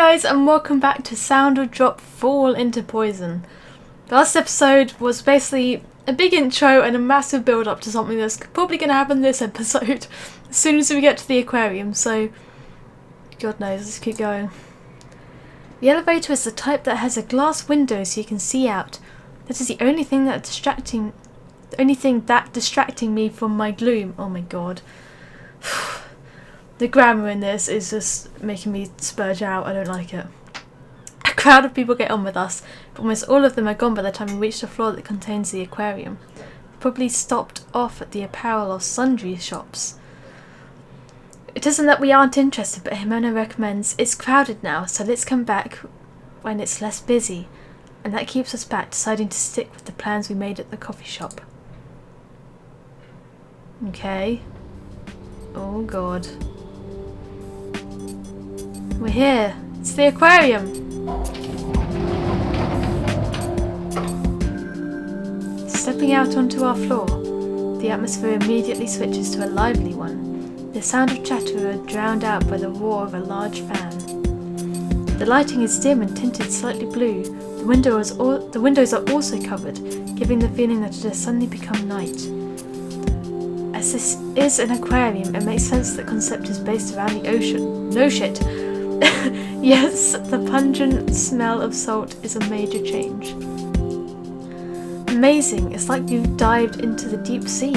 guys, and welcome back to Sound or Drop Fall into Poison. The last episode was basically a big intro and a massive build up to something that's probably going to happen this episode as soon as we get to the aquarium, so God knows, let's keep going. The elevator is the type that has a glass window so you can see out. That is the only thing distracting me from my gloom. Oh my god. The grammar in this is just making me spurge out. I don't like it. A crowd of people get on with us, but almost all of them are gone by the time we reach the floor that contains the aquarium. Probably stopped off at the apparel or sundry shops. It isn't that we aren't interested, but Jimeno recommends it's crowded now, so let's come back when it's less busy. And that keeps us back, deciding to stick with the plans we made at the coffee shop. Okay. Oh god. We're here. It's the aquarium. Stepping out onto our floor, the atmosphere immediately switches to a lively one. The sound of chatter are drowned out by the roar of a large fan. The lighting is dim and tinted slightly blue. The windows are also covered, giving the feeling that it has suddenly become night. As this is an aquarium, it makes sense that the concept is based around the ocean. No shit! Yes, the pungent smell of salt is a major change. Amazing, it's like you've dived into the deep sea.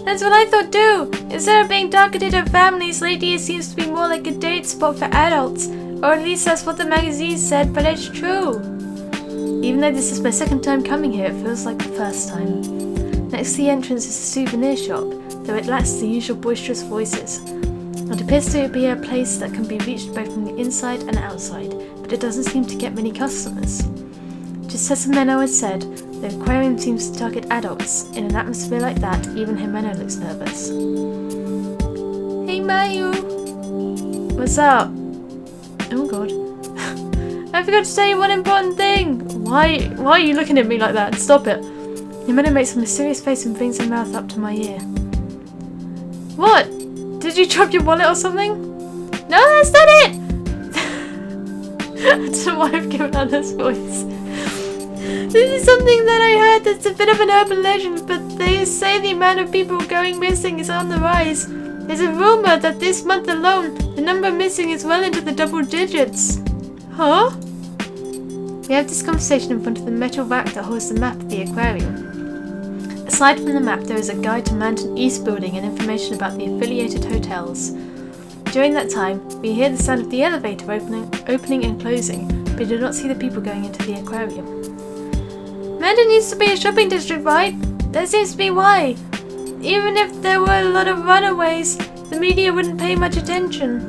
That's what I thought too! Instead of being targeted at families, lately it seems to be more like a date spot for adults. Or at least that's what the magazine said, but it's true. Even though this is my second time coming here, it feels like the first time. Next to the entrance is a souvenir shop, though it lacks the usual boisterous voices. It appears to be a place that can be reached both from the inside and outside, but it doesn't seem to get many customers. Just as Jimeno had said, the aquarium seems to target adults. In an atmosphere like that, even Jimeno looks nervous. Hey Mayu! What's up? Oh god. I forgot to tell you one important thing! Why are you looking at me like that? Stop it! Jimeno makes a mysterious face and brings her mouth up to my ear. What? Did you drop your wallet or something? No, that's not it! I don't know why I've given her this voice. This is something that I heard that's a bit of an urban legend, but they say the amount of people going missing is on the rise. There's a rumor that this month alone, the number missing is well into the double digits. Huh? We have this conversation in front of the metal rack that holds the map of the aquarium. Aside from the map, there is a guide to Mountain East building and information about the affiliated hotels. During that time, we hear the sound of the elevator opening and closing, but we do not see the people going into the aquarium. Mountain used to be a shopping district, right? That seems to be why. Even if there were a lot of runaways, the media wouldn't pay much attention.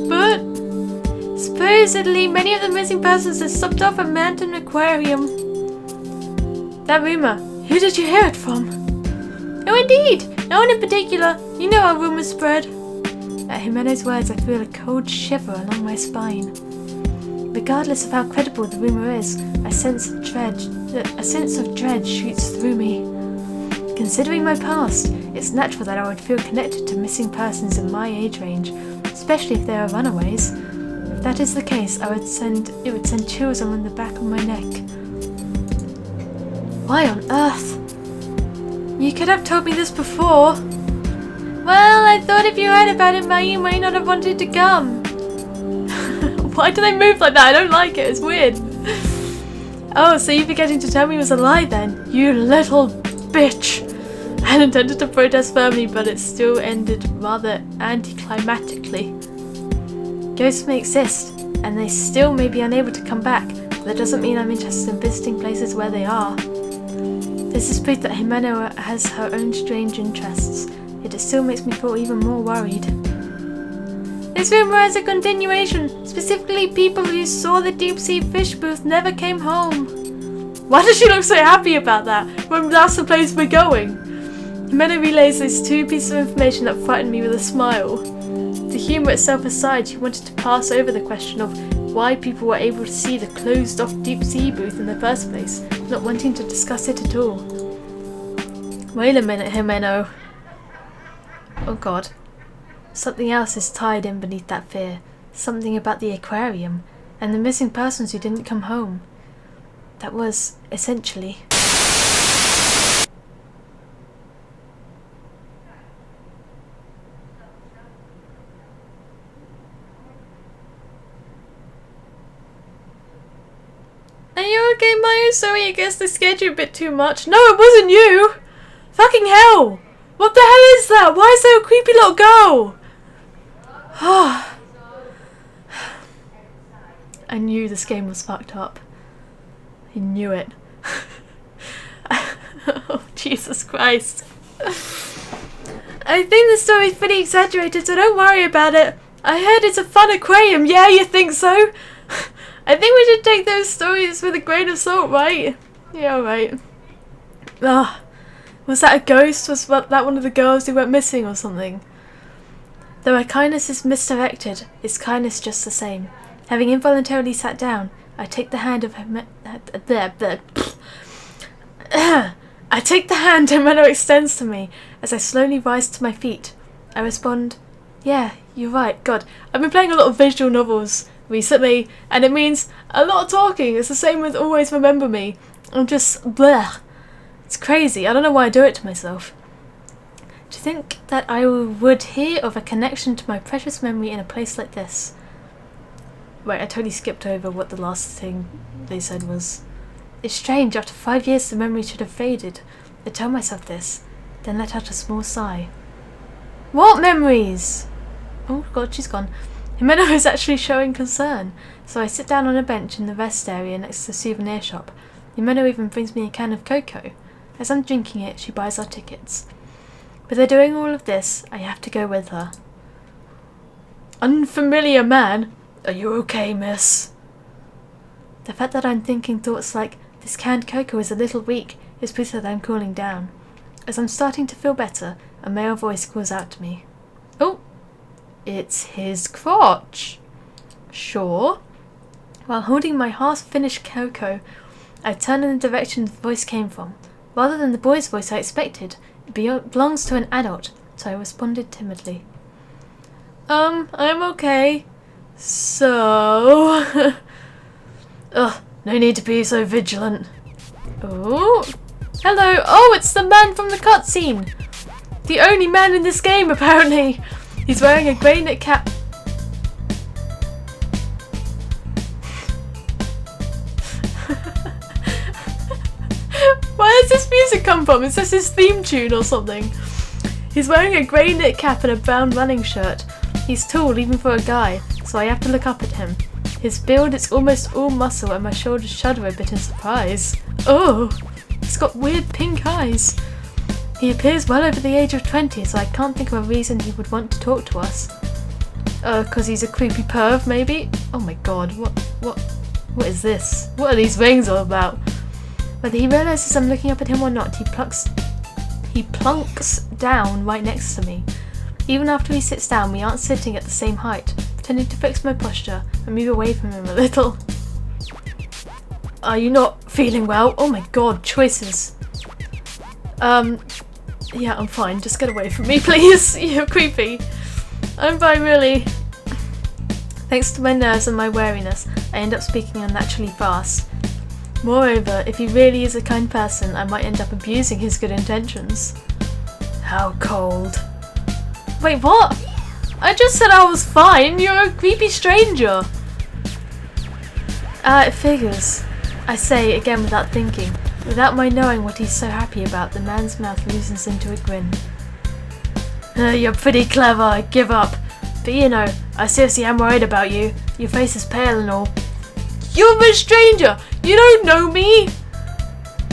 But supposedly, many of the missing persons are stopped off at Mountain Aquarium. That rumor. Who did you hear it from? Oh indeed! No one in particular. You know how rumors spread. At Jimeno's words, I feel a cold shiver along my spine. Regardless of how credible the rumor is, a sense of dread shoots through me. Considering my past, it's natural that I would feel connected to missing persons in my age range, especially if they are runaways. If that is the case, it would send chills along the back of my neck. Why on earth? You could have told me this before. Well, I thought if you heard about it, you might not have wanted to come. Why do they move like that? I don't like it. It's weird. Oh, so you forgetting to tell me it was a lie then? You little bitch. I had intended to protest firmly, but it still ended rather anticlimactically. Ghosts may exist, and they still may be unable to come back, but that doesn't mean I'm interested in visiting places where they are. This is proof that Jimeno has her own strange interests, yet it still makes me feel even more worried. This rumor has a continuation. Specifically, people who saw the deep-sea fish booth never came home. Why does she look so happy about that, when that's the place we're going? Jimeno relays those two pieces of information that frightened me with a smile. The humour itself aside, she wanted to pass over the question of why people were able to see the closed-off deep-sea booth in the first place, not wanting to discuss it at all. Wait a minute, Jimeno. Oh god. Something else is tied in beneath that fear. Something about the aquarium and the missing persons who didn't come home. That was, essentially... Are you okay, Maya? Sorry, I guess I scared you a bit too much. No, it wasn't you! Fucking hell! What the hell is that? Why is there a creepy little girl? I knew this game was fucked up. I knew it. Oh, Jesus Christ. I think the story's pretty exaggerated, so don't worry about it. I heard it's a fun aquarium. Yeah, you think so? I think we should take those stories with a grain of salt, right? Yeah, right. Ugh. Was that a ghost? Was that one of the girls who went missing or something? Though our kindness is misdirected, is kindness just the same? Having involuntarily sat down, I take the hand of I take the hand Himeno extends to me as I slowly rise to my feet. I respond, yeah, you're right. God, I've been playing a lot of visual novels recently, and it means a lot of talking. It's the same with Always Remember Me. I'm just bleh. It's crazy. I don't know why I do it to myself. To think that I would hear of a connection to my precious memory in a place like this. Right, I totally skipped over what the last thing they said was. It's strange, after 5 years the memory should have faded. I tell myself this, then let out a small sigh. What memories? Oh god, she's gone. Himeno is actually showing concern, so I sit down on a bench in the rest area next to the souvenir shop. Himeno even brings me a can of cocoa. As I'm drinking it, she buys our tickets. But they're doing all of this, I have to go with her. Unfamiliar man? Are you okay, miss? The fact that I'm thinking thoughts like, this canned cocoa is a little weak, is proof that I'm cooling down. As I'm starting to feel better, a male voice calls out to me. Oh, it's his crotch. Sure. While holding my half-finished cocoa, I turn in the direction the voice came from. Rather than the boy's voice I expected, it belongs to an adult, so I responded timidly. I'm okay. So... Ugh, no need to be so vigilant. Oh, hello. Oh, it's the man from the cutscene. The only man in this game, apparently. He's wearing a grey knit cap. Where does this music come from? Is this his theme tune or something? He's wearing a grey knit cap and a brown running shirt. He's tall, even for a guy, so I have to look up at him. His build is almost all muscle and my shoulders shudder a bit in surprise. Oh, he's got weird pink eyes. He appears well over the age of 20, so I can't think of a reason he would want to talk to us. 'Cause he's a creepy perv, maybe? Oh my god, what is this? What are these rings all about? Whether he realises I'm looking up at him or not, he plunks down right next to me. Even after he sits down, we aren't sitting at the same height, pretending to fix my posture and move away from him a little. Are you not feeling well? Oh my god, choices. Yeah, I'm fine. Just get away from me, please. You're creepy. I'm fine, really. Thanks to my nerves and my wariness, I end up speaking unnaturally fast. Moreover, if he really is a kind person, I might end up abusing his good intentions. How cold. Wait, what? I just said I was fine. You're a creepy stranger. It figures. I say, again without thinking. Without my knowing what he's so happy about, the man's mouth loosens into a grin. You're pretty clever, I give up. But you know, I seriously am worried about you. Your face is pale and all. You're a stranger! You don't know me!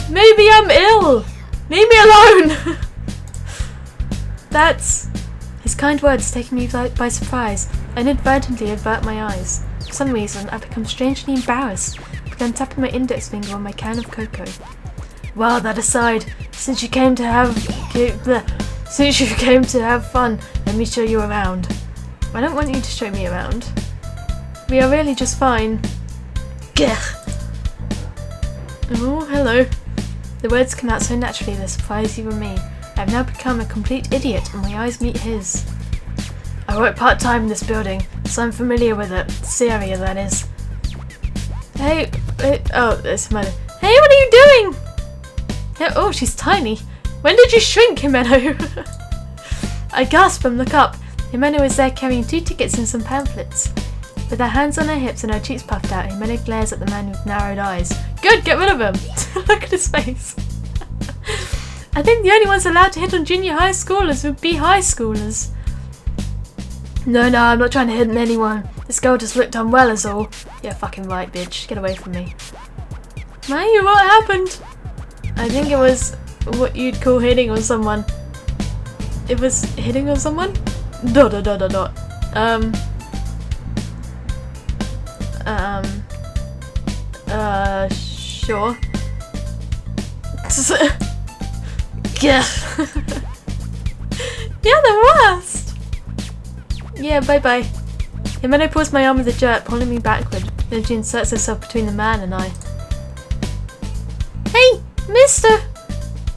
Maybe I'm ill! Leave me alone! That's... His kind words take me by surprise. I inadvertently avert my eyes. For some reason, I become strangely embarrassed, began tapping my index finger on my can of cocoa. Well, that aside, since you came to have fun, let me show you around. I don't want you to show me around. We are really just fine. Gah. Oh, hello. The words come out so naturally they surprise even me. I have now become a complete idiot and my eyes meet his. I work part-time in this building. so I'm familiar with it. This area, that is. Hey, oh, there's Himeno. Hey, what are you doing? Oh, she's tiny. When did you shrink, Himeno? I gasp and look up. Himeno is there carrying 2 tickets and some pamphlets. With her hands on her hips and her cheeks puffed out, Himeno glares at the man with narrowed eyes. Good, get rid of him! Look at his face. I think the only ones allowed to hit on junior high schoolers would be high schoolers. No, I'm not trying to hit on anyone. This girl just looked unwell is all. Yeah, fucking right, bitch. Get away from me. Mayu, what happened? I think it was what you'd call hitting on someone. It was hitting on someone? Sure. Yeah. You're the worst! Yeah, bye-bye. Himeno pulls my arm with a jerk, pulling me backward. Then she inserts herself between the man and I. Hey, mister!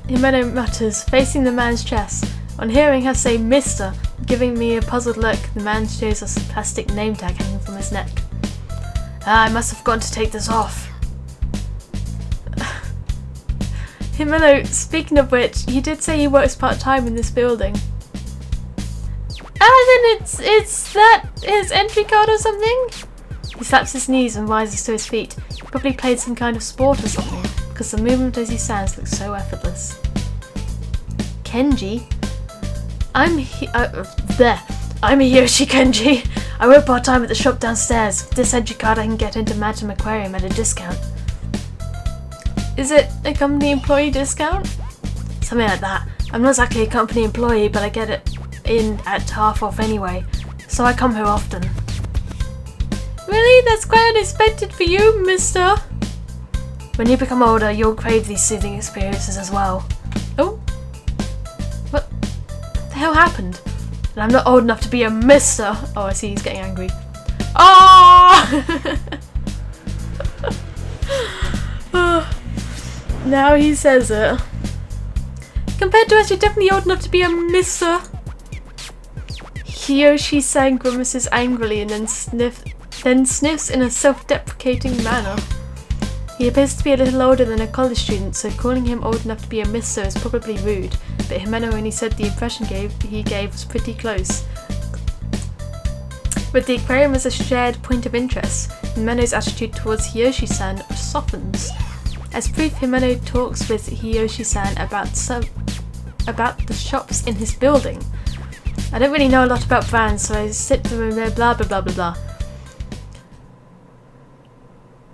Himeno mutters, facing the man's chest. On hearing her say mister, giving me a puzzled look, the man shows us a plastic name tag hanging from his neck. I must have gone to take this off. Himeno, speaking of which, he did say he works part-time in this building. Then it's that his entry card or something? He slaps his knees and rises to his feet. He probably played some kind of sport or something, because the movement as he stands looks so effortless. Kenji? I'm Hiyoshi Kenji. I work part-time at the shop downstairs. With this entry card I can get into Madam Aquarium at a discount. Is it a company employee discount? Something like that. I'm not exactly a company employee, but I get it in at half off anyway, so I come here often. Really? That's quite unexpected for you, mister. When you become older, you'll crave these soothing experiences as well. Oh? What the hell happened? And I'm not old enough to be a mister. Oh, I see, he's getting angry. Oh! Now he says it. Compared to us, you're definitely old enough to be a mister. Hiyoshi-san grimaces angrily and then sniffs in a self-deprecating manner. He appears to be a little older than a college student, so calling him old enough to be a mister is probably rude, but Himeno only said the impression he gave was pretty close. With the aquarium as a shared point of interest, Himeno's attitude towards Hiyoshi-san softens. As proof, Himeno talks with Hiyoshi-san about the shops in his building. I don't really know a lot about brands, so I sit through and blah blah blah blah blah.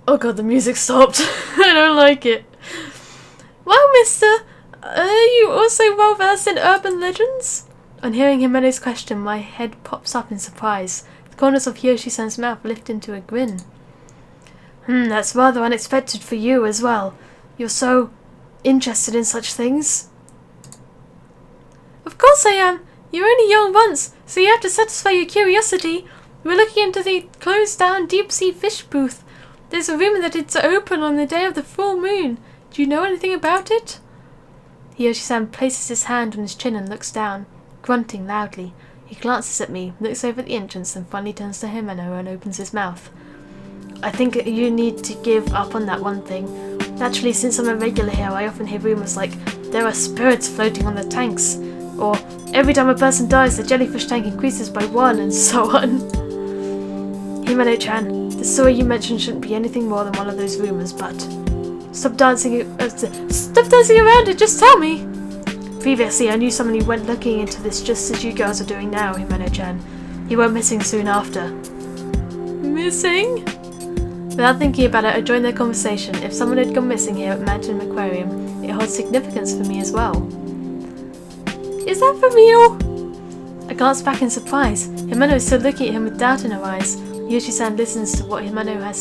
Oh god, the music stopped. I don't like it. Well, mister, are you also well versed in urban legends? On hearing Himeno's question, my head pops up in surprise. The corners of Hiyoshi-san's mouth lift into a grin. That's rather unexpected for you as well. You're so interested in such things. Of course I am. You're only young once, so you have to satisfy your curiosity. We're looking into the closed-down deep-sea fish booth. There's a rumour that it's open on the day of the full moon. Do you know anything about it? Hiyoshi-san places his hand on his chin and looks down, grunting loudly. He glances at me, looks over at the entrance, and finally turns to Himeno and opens his mouth. I think you need to give up on that one thing. Naturally, since I'm a regular here, I often hear rumours like, there are spirits floating on the tanks, or every time a person dies, the jellyfish tank increases by 1, and so on. Himeno-chan, the story you mentioned shouldn't be anything more than one of those rumours, but... Stop dancing around it, just tell me! Previously, I knew someone who went looking into this just as you girls are doing now, Himeno-chan. He went missing soon after. Missing? Without thinking about it, I joined their conversation. If someone had gone missing here at Mountain Aquarium, it holds significance for me as well. Is that for real? I glance back in surprise. Himeno is still looking at him with doubt in her eyes. Hiyoshi-san listens to what Himeno has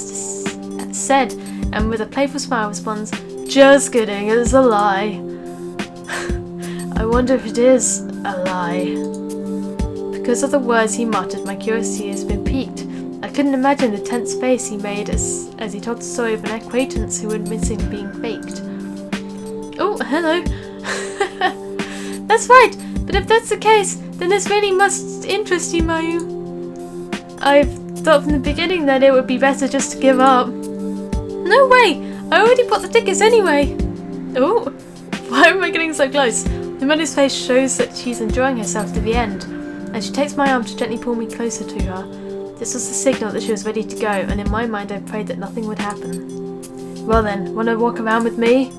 said, and with a playful smile responds, "Just kidding, it's a lie." I wonder if it is a lie. Because of the words he muttered, my curiosity has been piqued. I couldn't imagine the tense face he made as he told the story of an acquaintance who went missing being faked. Oh, hello. That's right, but if that's the case, then this really must interest you, Mayu. I've thought from the beginning that it would be better just to give up. No way! I already bought the tickets anyway! Oh, why am I getting so close? Himene's face shows that she's enjoying herself to the end, and she takes my arm to gently pull me closer to her. This was the signal that she was ready to go, and in my mind I prayed that nothing would happen. Well then, wanna walk around with me?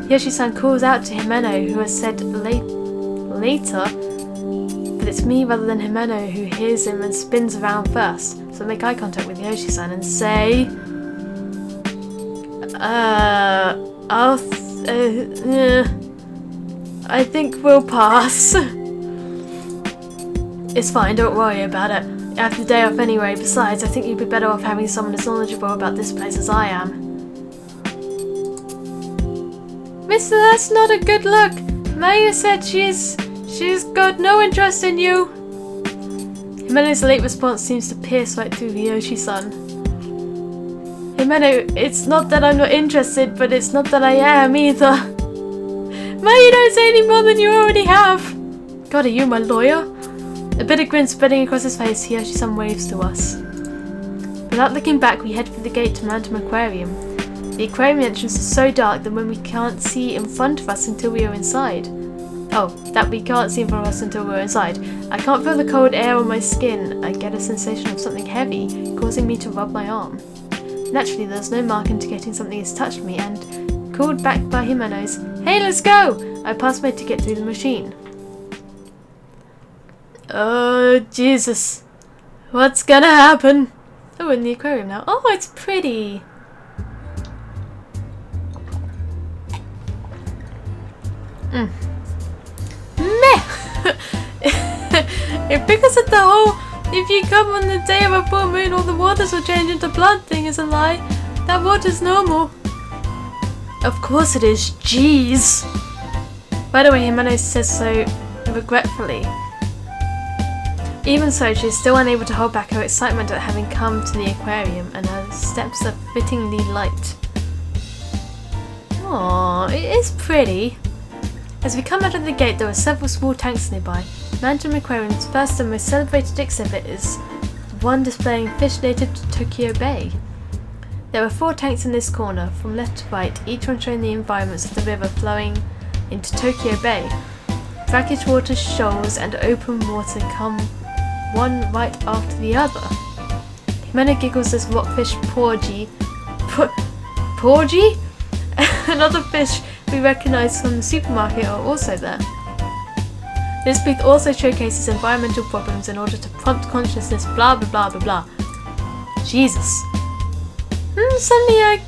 Yoshi-san calls out to Himeno, who has said later, but it's me rather than Himeno who hears him and spins around first. So I make eye contact with Yoshi-san and say, I think we'll pass. It's fine, don't worry about it. I have the day off anyway. Besides, I think you'd be better off having someone as knowledgeable about this place as I am. Mister, that's not a good look. Maya said she's got no interest in you. Himeno's late response seems to pierce right through Yoshi-san. Himeno, it's not that I'm not interested, but it's not that I am either. Maya, don't say any more than you already have. God, are you my lawyer? A bitter grin spreading across his face, Yoshi-san waves to us. Without looking back, we head for the gate to Mantum Aquarium. The aquarium entrance is so dark that we can't see in front of us until we are inside. I can't feel the cold air on my skin. I get a sensation of something heavy, causing me to rub my arm. Naturally, there's no mark indicating something has touched me, and, called back by Himeno's, "Hey, let's go!" I pass my ticket through the machine. Oh, Jesus. What's gonna happen? Oh, we're in the aquarium now. Oh, it's pretty. Meh! Because of the whole "if you come on the day of a full moon all the waters will change into blood" thing is a lie. That water's normal. Of course it is. Jeez. By the way, Himeno says so regretfully. Even so, she is still unable to hold back her excitement at having come to the aquarium, and her steps are fittingly light. Aww, it is pretty. As we come out of the gate, there are several small tanks nearby. Mantum Aquarium's first and most celebrated exhibit is the one displaying fish native to Tokyo Bay. There are 4 tanks in this corner, from left to right, each one showing the environments of the river flowing into Tokyo Bay. Brackish water, shoals, and open water come one right after the other. Himeno giggles as rockfish porgy and other fish we recognise from the supermarket are also there. This booth also showcases environmental problems in order to prompt consciousness, blah blah blah blah blah. Jesus. Suddenly it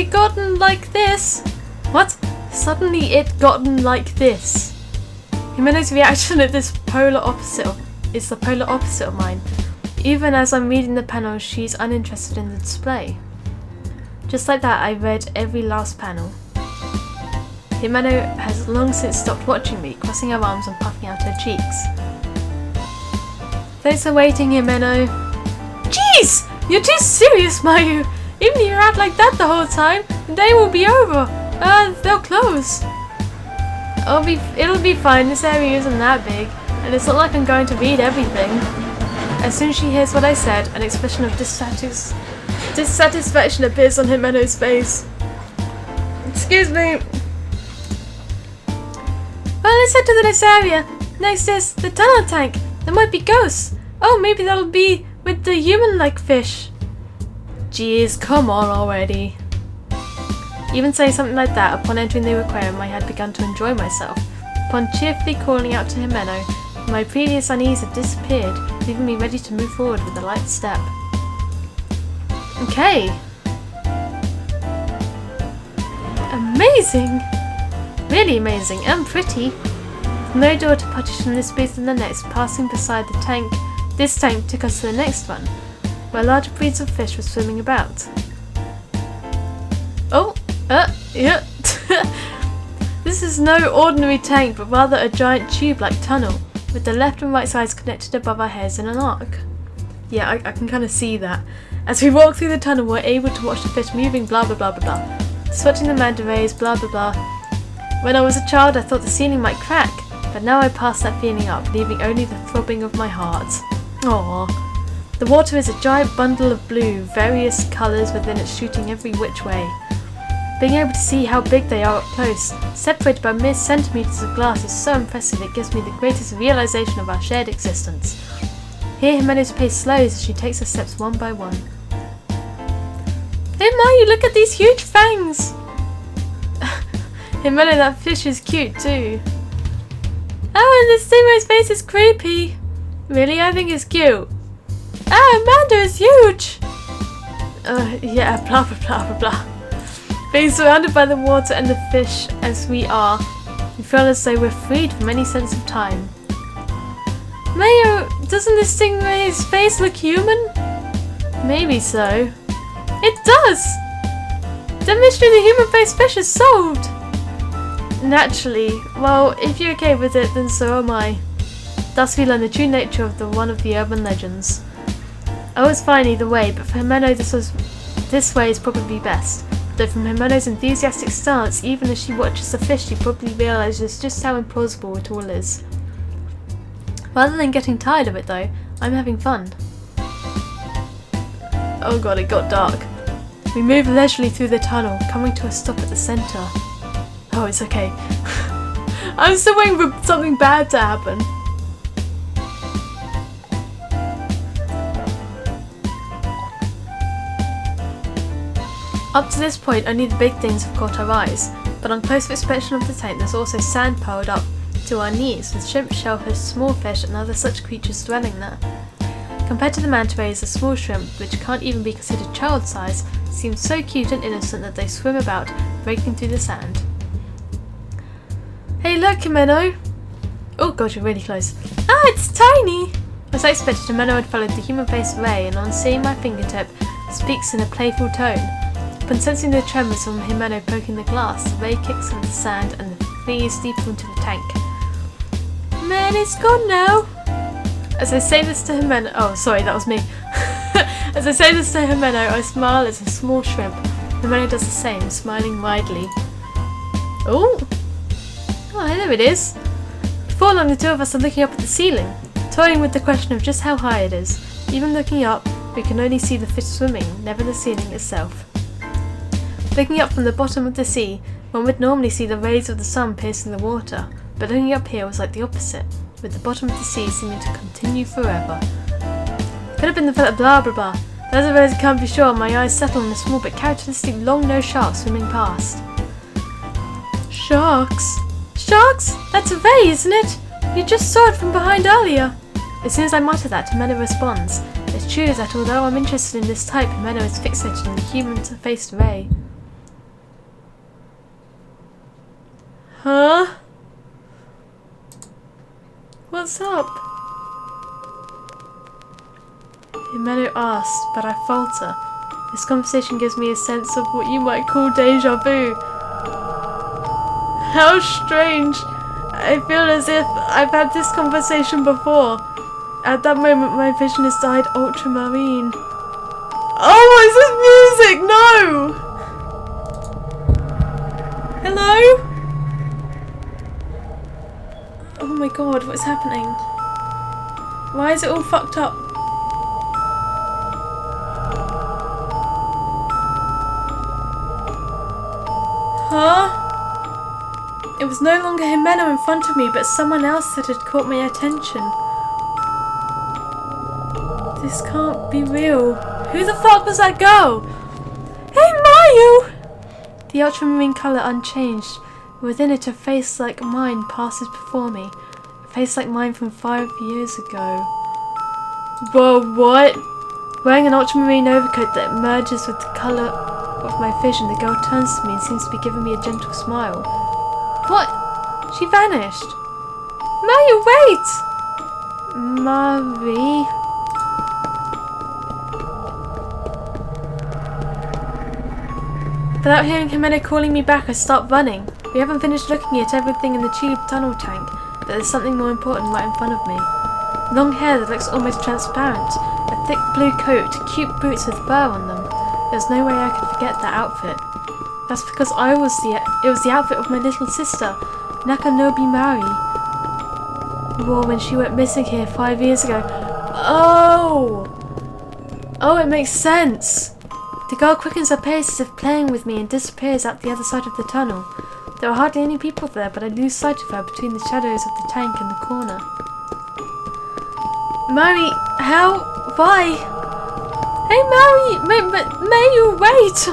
gotten like this. What? Suddenly it gotten like this. Himeno's reaction at this is the polar opposite of mine. Even as I'm reading the panel, she's uninterested in the display. Just like that, I read every last panel. Himeno has long since stopped watching me, crossing her arms and puffing out her cheeks. Thanks for waiting, Himeno. Jeez! You're too serious, Mayu! Even if you act like that the whole time, the day will be over. They'll close. It'll be fine, this area isn't that big, and it's not like I'm going to read everything. As soon as she hears what I said, an expression of dissatisfaction appears on Himeno's face. Excuse me. Well, let's head to this area. Next is the tunnel tank. There might be ghosts. Oh, maybe that'll be with the human-like fish. Jeez, come on already. Even saying something like that, upon entering the aquarium, I had begun to enjoy myself. Upon cheerfully calling out to Himeno, my previous unease had disappeared, leaving me ready to move forward with a light step. Okay. Amazing! Really amazing and pretty. No door to partition this booth and the next. Passing beside the tank, this tank took us to the next one, where larger breeds of fish were swimming about. Yeah. This is no ordinary tank, but rather a giant tube-like tunnel, with the left and right sides connected above our heads in an arc. Yeah, I can kind of see that. As we walk through the tunnel, we're able to watch the fish moving, blah blah blah blah blah. Swatching the manta rays, blah blah blah. When I was a child, I thought the ceiling might crack, but now I passed that feeling up, leaving only the throbbing of my heart. Aww. The water is a giant bundle of blue, various colours within it shooting every which way. Being able to see how big they are up close, separated by mere centimetres of glass, is so impressive it gives me the greatest realisation of our shared existence. Here Himeno's pace slows as she takes her steps one by one. Hey Mayu, look at these huge fangs! Himeno, that fish is cute too. Oh, and the stingray's face is creepy. Really? I think it's cute. Ah, Amanda is huge! Yeah, blah blah blah blah blah. Being surrounded by the water and the fish as we are, we feel as though we're freed from any sense of time. Mayo, doesn't this stingray's face look human? Maybe so. It does! The mystery of the human-faced fish is solved! Naturally. Well, if you're okay with it, then so am I. Thus we learn the true nature of one of the urban legends. Oh, it's fine either way, but for Himeno this way is probably best. Though from Himeno's enthusiastic stance, even as she watches the fish, she probably realises just how implausible it all is. Rather than getting tired of it though, I'm having fun. Oh god, it got dark. We move leisurely through the tunnel, coming to a stop at the centre. Oh, it's okay. I'm still waiting for something bad to happen. Up to this point, only the big things have caught our eyes, but on closer inspection of the tank there's also sand piled up to our knees, with shrimp, shellfish, small fish and other such creatures dwelling there. Compared to the manta rays, the small shrimp, which can't even be considered child size, seem so cute and innocent that they swim about, breaking through the sand. Hey look, Himeno! Oh god, you're really close. Ah, it's tiny! As I expected, Himeno had followed the human-faced ray, and on seeing my fingertip, speaks in a playful tone. Upon sensing the tremors from Himeno poking the glass, the ray kicks into the sand and the flees deeper into the tank. Man, it's gone now! As I say this to Himeno— oh, sorry, that was me. As I say this to Himeno, I smile as a small shrimp. Himeno does the same, smiling widely. Oh! Oh, there it is! Before long, the two of us are looking up at the ceiling, toying with the question of just how high it is. Even looking up, we can only see the fish swimming, never the ceiling itself. Looking up from the bottom of the sea, one would normally see the rays of the sun piercing the water, but looking up here was like the opposite, with the bottom of the sea seeming to continue forever. Could have been the fella blah blah blah, but as I realised I can't be sure, my eyes settle on a small but characteristic long-nosed shark swimming past. Sharks? Sharks? That's a ray, isn't it? You just saw it from behind earlier. As soon as I mutter that, Himeno responds. It's true that although I'm interested in this type, Himeno is fixated on the human-faced ray. Huh? What's up? Himeno asks, but I falter. This conversation gives me a sense of what you might call deja vu. How strange! I feel as if I've had this conversation before. At that moment my vision is dyed ultramarine. Oh, what's this music? No! Hello? Oh my god, what's happening? Why is it all fucked up? Huh? It was no longer Himeno in front of me, but someone else that had caught my attention. This can't be real. Who the fuck was that girl? Hey, Mayu! The ultramarine colour unchanged. Within it, a face like mine passes before me. A face like mine from 5 years ago. Whoa, what? Wearing an ultramarine overcoat that merges with the colour of my vision, the girl turns to me and seems to be giving me a gentle smile. What? She vanished. Mayu, wait! Marie? Without hearing Himeno calling me back, I start running. We haven't finished looking at everything in the tube tunnel tank, but there's something more important right in front of me. Long hair that looks almost transparent, a thick blue coat, cute boots with fur on them. There's no way I could forget that outfit. That's because it was the outfit of my little sister, Nakanobi Mari, who wore when she went missing here 5 years ago. Oh! Oh, it makes sense. The girl quickens her pace as if playing with me and disappears out the other side of the tunnel. There are hardly any people there, but I lose sight of her between the shadows of the tank and the corner. Mary, how? Why? Hey Mary, may you wait?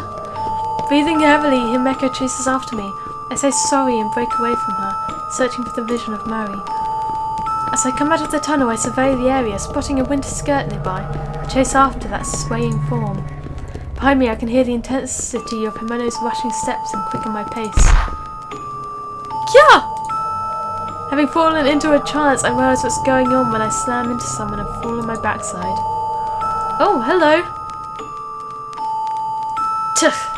Breathing heavily, Himeko chases after me. I say sorry and break away from her, searching for the vision of Mary. As I come out of the tunnel, I survey the area, spotting a winter skirt nearby. I chase after that swaying form. Behind me, I can hear the intensity of Himeno's rushing steps and quicken my pace. Yeah! Having fallen into a trance, I realize what's going on when I slam into someone and fall on my backside. Oh, hello! Tuff!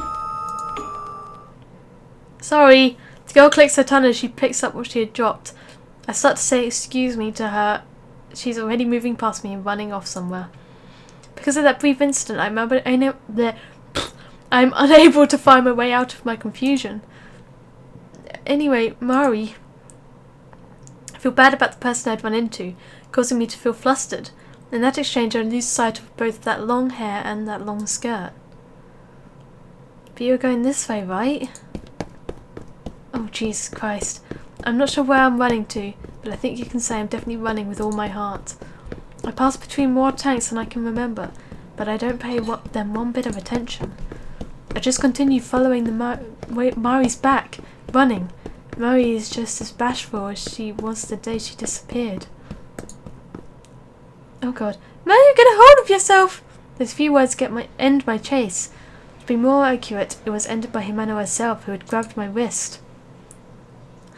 Sorry. The girl clicks her tongue as she picks up what she had dropped. I start to say excuse me to her. She's already moving past me and running off somewhere. Because of that brief incident, I'm unable to find my way out of my confusion. Anyway, Mari. I feel bad about the person I'd run into, causing me to feel flustered. In that exchange, I lose sight of both that long hair and that long skirt. But you're going this way, right? Oh, Jesus Christ. I'm not sure where I'm running to, but I think you can say I'm definitely running with all my heart. I pass between more tanks than I can remember, but I don't pay them one bit of attention. I just continue following Mari's back, running. Mari is just as bashful as she was the day she disappeared. Oh God. Mari, get a hold of yourself! Those few words end my chase. To be more accurate, it was ended by Himeno herself, who had grabbed my wrist.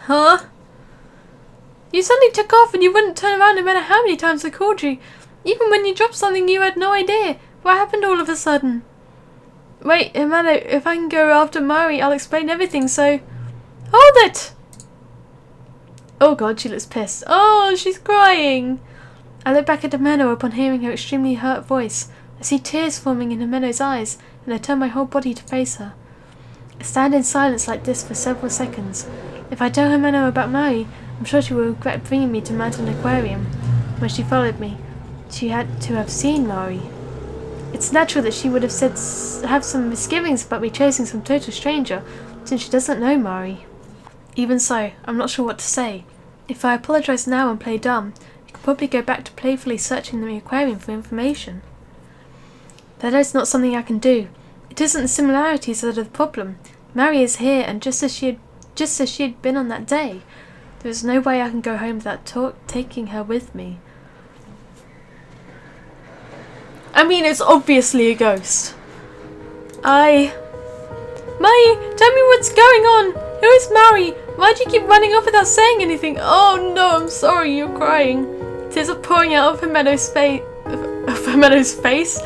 Huh? You suddenly took off and you wouldn't turn around no matter how many times I called you. Even when you dropped something, you had no idea. What happened all of a sudden? Wait, Himeno, if I can go after Mari, I'll explain everything, so... Hold it! Oh God, she looks pissed. Oh, she's crying! I look back at Himeno upon hearing her extremely hurt voice. I see tears forming in Himeno's eyes, and I turn my whole body to face her. I stand in silence like this for several seconds. If I tell Himeno about Mari, I'm sure she will regret bringing me to Mountain Aquarium. When she followed me, she had to have seen Mari. It's natural that she would have some misgivings about me chasing some total stranger, since she doesn't know Mari. Even so, I'm not sure what to say. If I apologize now and play dumb, I could probably go back to playfully searching the aquarium for information. That is not something I can do. It isn't the similarities that are the problem. Mari is here, and just as she had been on that day. There is no way I can go home without taking her with me. I mean, it's obviously a ghost. Mari, tell me what's going on. Who is Mari? Why do you keep running off without saying anything? Oh no, I'm sorry, you're crying. Tears are pouring out of Himeno's face. Of Himeno's face?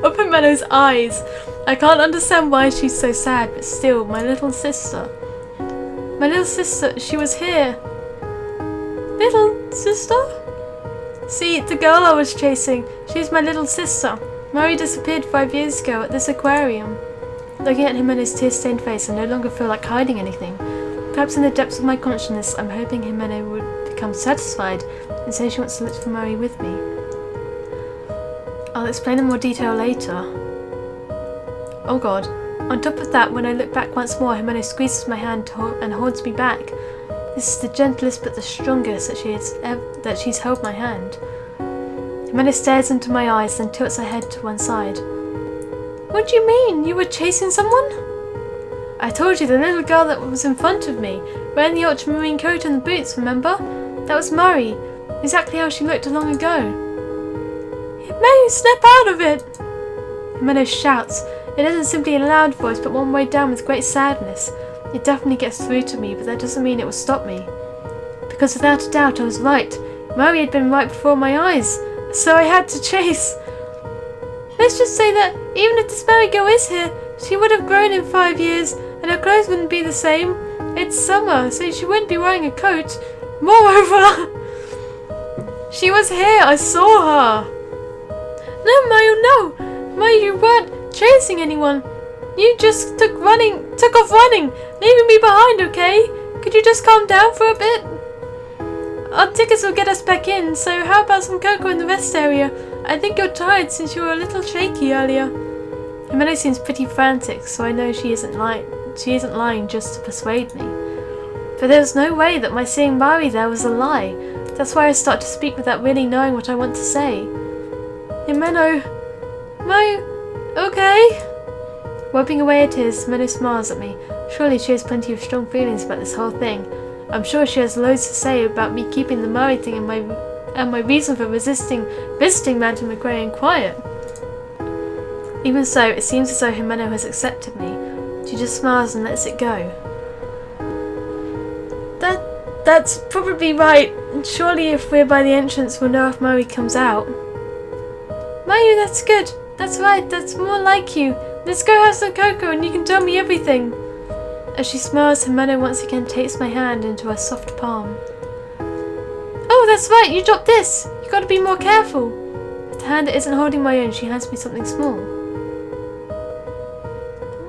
Of Himeno's eyes. I can't understand why she's so sad, but still, my little sister. My little sister, she was here. Little sister? See, the girl I was chasing, she's my little sister. Mari disappeared 5 years ago at this aquarium. Looking at Himeno's tear-stained face, I no longer feel like hiding anything. Perhaps in the depths of my consciousness, I'm hoping Himeno would become satisfied and say she wants to look for Mari with me. I'll explain in more detail later. Oh God. On top of that, when I look back once more, Himeno squeezes my hand and holds me back. This is the gentlest but the strongest that she's held my hand. Himeno stares into my eyes, then tilts her head to one side. What do you mean? You were chasing someone? I told you, the little girl that was in front of me, wearing the ultramarine coat and the boots, remember? That was Mari. Exactly how she looked long ago. Himeno, snap out of it! Himeno shouts. It isn't simply a loud voice, but one weighed down with great sadness. It definitely gets through to me, but that doesn't mean it will stop me. Because without a doubt I was right. Mari had been right before my eyes, so I had to chase. Let's just say that even if this Mari girl is here, she would have grown in 5 years, and her clothes wouldn't be the same. It's summer, so she wouldn't be wearing a coat. Moreover, she was here, I saw her. No, Mayu, no. Mayu, you weren't chasing anyone. You just took off running, leaving me behind, okay? Could you just calm down for a bit? our tickets will get us back in, so how about some cocoa in the rest area? I think you're tired since you were a little shaky earlier. Himeno seems pretty frantic, so I know she isn't lying just to persuade me. But there's no way that my seeing Mari there was a lie. That's why I start to speak without really knowing what I want to say. Himeno... okay? Wiping away her tears, Himeno smiles at me. Surely she has plenty of strong feelings about this whole thing. I'm sure she has loads to say about me keeping the Mari thing and my reason for resisting visiting Mountain Macquarie quiet. Even so, it seems as though Himeno has accepted me. She just smiles and lets it go. That's probably right. Surely if we're by the entrance we'll know if Mari comes out. Mayu, that's good. That's right, that's more like you. Let's go have some cocoa and you can tell me everything. As she smiles, Himeno once again takes my hand into her soft palm. Oh, that's right, you dropped this. You gotta be more careful. With the hand that isn't holding my own, she hands me something small.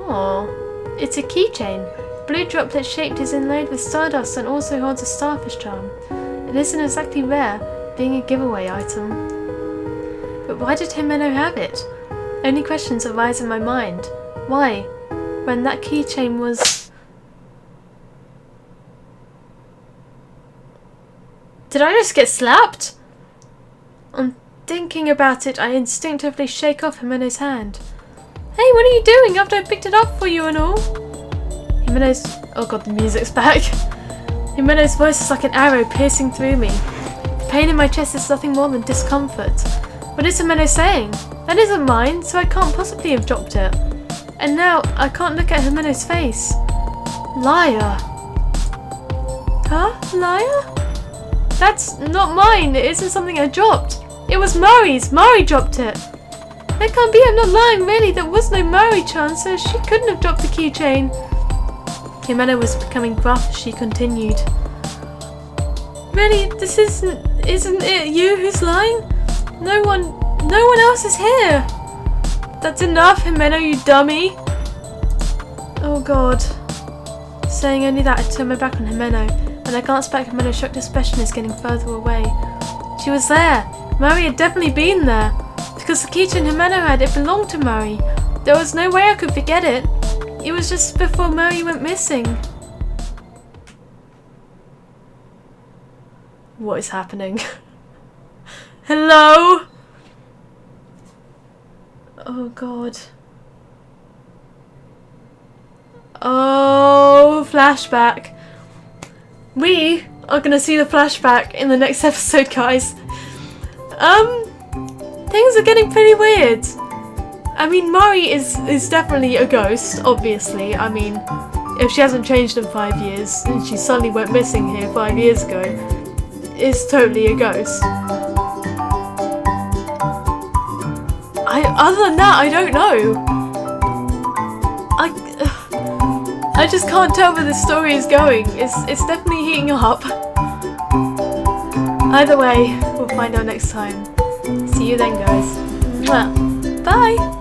Aww. It's a keychain. The blue droplet shaped is inlaid with stardust and also holds a starfish charm. It isn't exactly rare, being a giveaway item. But why did Himeno have it? Only questions arise in my mind. Why? When that keychain was... Did I just get slapped? On thinking about it, I instinctively shake off Himeno's hand. Hey, what are you doing after I picked it up for you and all? Himeno's... Oh god, the music's back. Himeno's voice is like an arrow piercing through me. The pain in my chest is nothing more than discomfort. What is Himeno saying? That isn't mine, so I can't possibly have dropped it. And now, I can't look at Himeno's face. Liar. Huh? Liar? That's not mine. It isn't something I dropped. It was Mari's. Mari dropped it. That can't be. I'm not lying, really. There was no Mari chance, so she couldn't have dropped the keychain. Himeno was becoming gruff as she continued. Really? This isn't it you who's lying? No one else is here. That's enough, Himeno, you dummy. Oh god. Saying only that, I turn my back on Himeno, and I glance back at Himeno's shocked expression is getting further away. She was there. Mari had definitely been there. Because the keychain Himeno had, it belonged to Mari. There was no way I could forget it. It was just before Mari went missing. What is happening? Hello? Oh god. Oh, flashback. We are gonna see the flashback in the next episode, guys. Things are getting pretty weird. I mean, Mari is definitely a ghost, obviously. I mean, if she hasn't changed in 5 years and she suddenly went missing here 5 years ago, it's totally a ghost. Other than that, I don't know. I just can't tell where the story is going. It's definitely heating up. Either way, we'll find out next time. See you then, guys. Mwah. Bye!